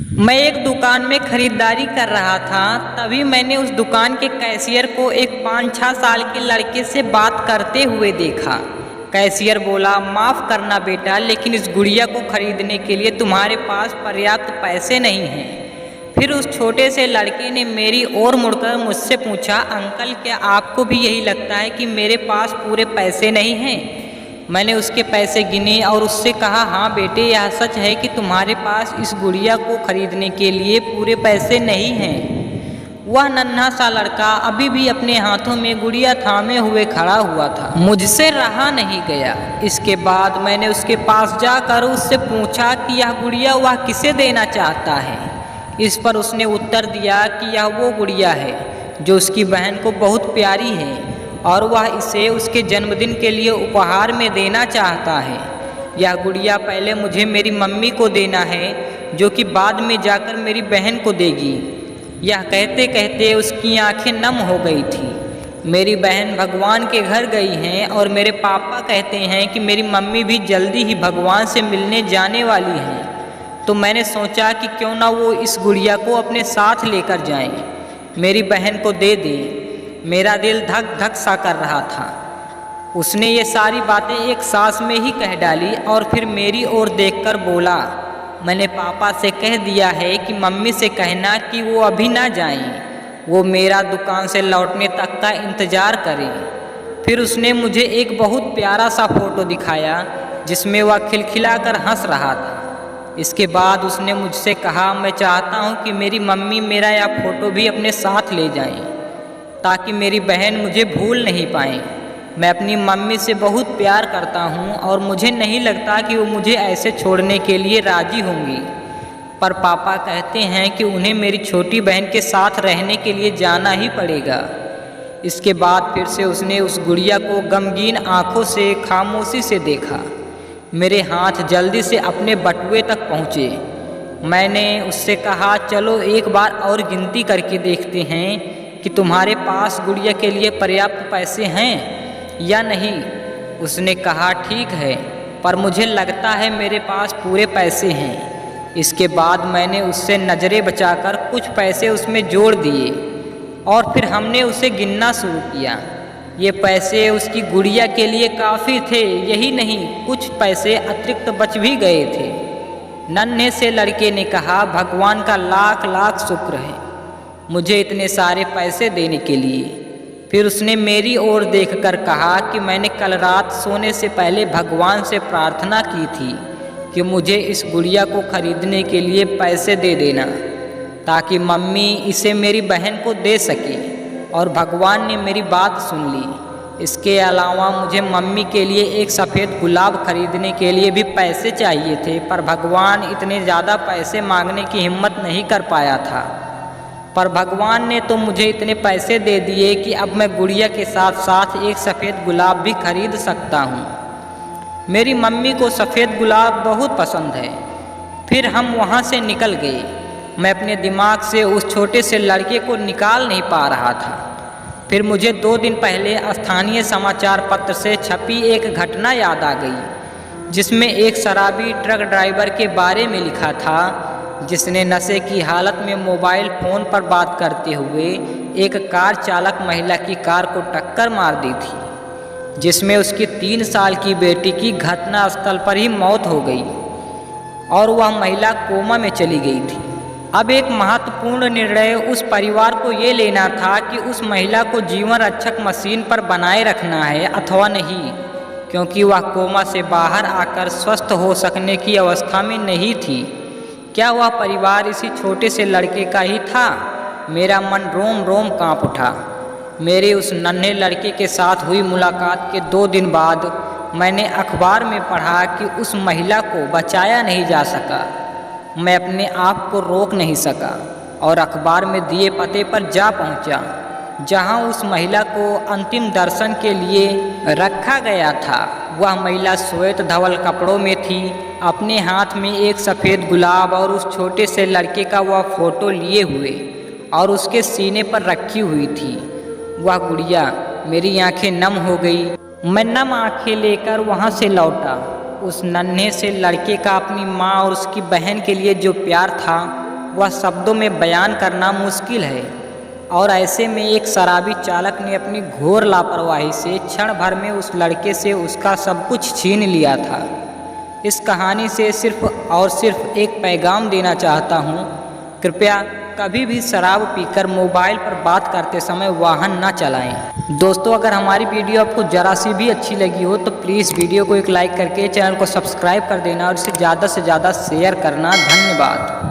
मैं एक दुकान में खरीदारी कर रहा था, तभी मैंने उस दुकान के कैशियर को एक 5-6 साल के लड़के से बात करते हुए देखा। कैशियर बोला, माफ़ करना बेटा, लेकिन इस गुड़िया को खरीदने के लिए तुम्हारे पास पर्याप्त पैसे नहीं हैं। फिर उस छोटे से लड़के ने मेरी ओर मुड़कर मुझसे पूछा, अंकल क्या आपको भी यही लगता है कि मेरे पास पूरे पैसे नहीं हैं? मैंने उसके पैसे गिने और उससे कहा, हाँ बेटे, यह सच है कि तुम्हारे पास इस गुड़िया को खरीदने के लिए पूरे पैसे नहीं हैं। वह नन्हा सा लड़का अभी भी अपने हाथों में गुड़िया थामे हुए खड़ा हुआ था। मुझसे रहा नहीं गया। इसके बाद मैंने उसके पास जाकर उससे पूछा कि यह गुड़िया वह किसे देना चाहता है। इस पर उसने उत्तर दिया कि यह वो गुड़िया है जो उसकी बहन को बहुत प्यारी है और वह इसे उसके जन्मदिन के लिए उपहार में देना चाहता है। यह गुड़िया पहले मुझे मेरी मम्मी को देना है, जो कि बाद में जाकर मेरी बहन को देगी। यह कहते कहते उसकी आंखें नम हो गई थी। मेरी बहन भगवान के घर गई हैं और मेरे पापा कहते हैं कि मेरी मम्मी भी जल्दी ही भगवान से मिलने जाने वाली हैं। तो मैंने सोचा कि क्यों ना वो इस गुड़िया को अपने साथ लेकर जाएं, मेरी बहन को दे दें। मेरा दिल धक धक सा कर रहा था। उसने ये सारी बातें एक सांस में ही कह डाली और फिर मेरी ओर देखकर बोला, मैंने पापा से कह दिया है कि मम्मी से कहना कि वो अभी ना जाएं, वो मेरा दुकान से लौटने तक का इंतज़ार करें। फिर उसने मुझे एक बहुत प्यारा सा फ़ोटो दिखाया जिसमें वह खिलखिलाकर हंस रहा था। इसके बाद उसने मुझसे कहा, मैं चाहता हूँ कि मेरी मम्मी मेरा यह फ़ोटो भी अपने साथ ले जाएं, ताकि मेरी बहन मुझे भूल नहीं पाए। मैं अपनी मम्मी से बहुत प्यार करता हूँ और मुझे नहीं लगता कि वो मुझे ऐसे छोड़ने के लिए राज़ी होंगी। पर पापा कहते हैं कि उन्हें मेरी छोटी बहन के साथ रहने के लिए जाना ही पड़ेगा। इसके बाद फिर से उसने उस गुड़िया को गमगीन आँखों से खामोशी से देखा। मेरे हाथ जल्दी से अपने बटुए तक पहुँचे। मैंने उससे कहा, चलो एक बार और गिनती करके देखते हैं कि तुम्हारे पास गुड़िया के लिए पर्याप्त पैसे हैं या नहीं। उसने कहा, ठीक है, पर मुझे लगता है मेरे पास पूरे पैसे हैं। इसके बाद मैंने उससे नज़रें बचाकर कुछ पैसे उसमें जोड़ दिए और फिर हमने उसे गिनना शुरू किया। ये पैसे उसकी गुड़िया के लिए काफ़ी थे। यही नहीं, कुछ पैसे अतिरिक्त बच भी गए थे। नन्हे से लड़के ने कहा, भगवान का लाख लाख शुक्र है मुझे इतने सारे पैसे देने के लिए। फिर उसने मेरी ओर देखकर कहा कि मैंने कल रात सोने से पहले भगवान से प्रार्थना की थी कि मुझे इस गुड़िया को खरीदने के लिए पैसे दे देना, ताकि मम्मी इसे मेरी बहन को दे सके, और भगवान ने मेरी बात सुन ली। इसके अलावा मुझे मम्मी के लिए एक सफ़ेद गुलाब खरीदने के लिए भी पैसे चाहिए थे, पर भगवान इतने ज़्यादा पैसे मांगने की हिम्मत नहीं कर पाया था। पर भगवान ने तो मुझे इतने पैसे दे दिए कि अब मैं गुड़िया के साथ साथ एक सफ़ेद गुलाब भी खरीद सकता हूँ। मेरी मम्मी को सफ़ेद गुलाब बहुत पसंद है। फिर हम वहाँ से निकल गए। मैं अपने दिमाग से उस छोटे से लड़के को निकाल नहीं पा रहा था। फिर मुझे 2 दिन पहले स्थानीय समाचार पत्र से छपी एक घटना याद आ गई, जिसमें एक शराबी ट्रक ड्राइवर के बारे में लिखा था, जिसने नशे की हालत में मोबाइल फ़ोन पर बात करते हुए एक कार चालक महिला की कार को टक्कर मार दी थी, जिसमें उसकी 3 साल की बेटी की घटनास्थल पर ही मौत हो गई और वह महिला कोमा में चली गई थी। अब एक महत्वपूर्ण निर्णय उस परिवार को ये लेना था कि उस महिला को जीवन रक्षक मशीन पर बनाए रखना है अथवा नहीं, क्योंकि वह कोमा से बाहर आकर स्वस्थ हो सकने की अवस्था में नहीं थी। क्या वह परिवार इसी छोटे से लड़के का ही था? मेरा मन रोम रोम कांप उठा। मेरे उस नन्हे लड़के के साथ हुई मुलाकात के 2 दिन बाद मैंने अखबार में पढ़ा कि उस महिला को बचाया नहीं जा सका। मैं अपने आप को रोक नहीं सका और अखबार में दिए पते पर जा पहुंचा, जहां उस महिला को अंतिम दर्शन के लिए रखा गया था। वह महिला श्वेत धवल कपड़ों में थी, अपने हाथ में एक सफ़ेद गुलाब और उस छोटे से लड़के का वह फ़ोटो लिए हुए और उसके सीने पर रखी हुई थी। वह गुड़िया, मेरी आंखें नम हो गई। मैं नम आंखें लेकर वहाँ से लौटा। उस नन्हे से लड़के का अपनी माँ और उसकी बहन के लिए जो प्यार था वह शब्दों में बयान करना मुश्किल है। और ऐसे में एक शराबी चालक ने अपनी घोर लापरवाही से क्षण भर में उस लड़के से उसका सब कुछ छीन लिया था। इस कहानी से सिर्फ और सिर्फ एक पैगाम देना चाहता हूँ, कृपया कभी भी शराब पीकर मोबाइल पर बात करते समय वाहन न चलाएं। दोस्तों, अगर हमारी वीडियो आपको ज़रा सी भी अच्छी लगी हो तो प्लीज़ वीडियो को एक लाइक करके चैनल को सब्सक्राइब कर देना और इसे ज़्यादा से ज़्यादा शेयर करना। धन्यवाद।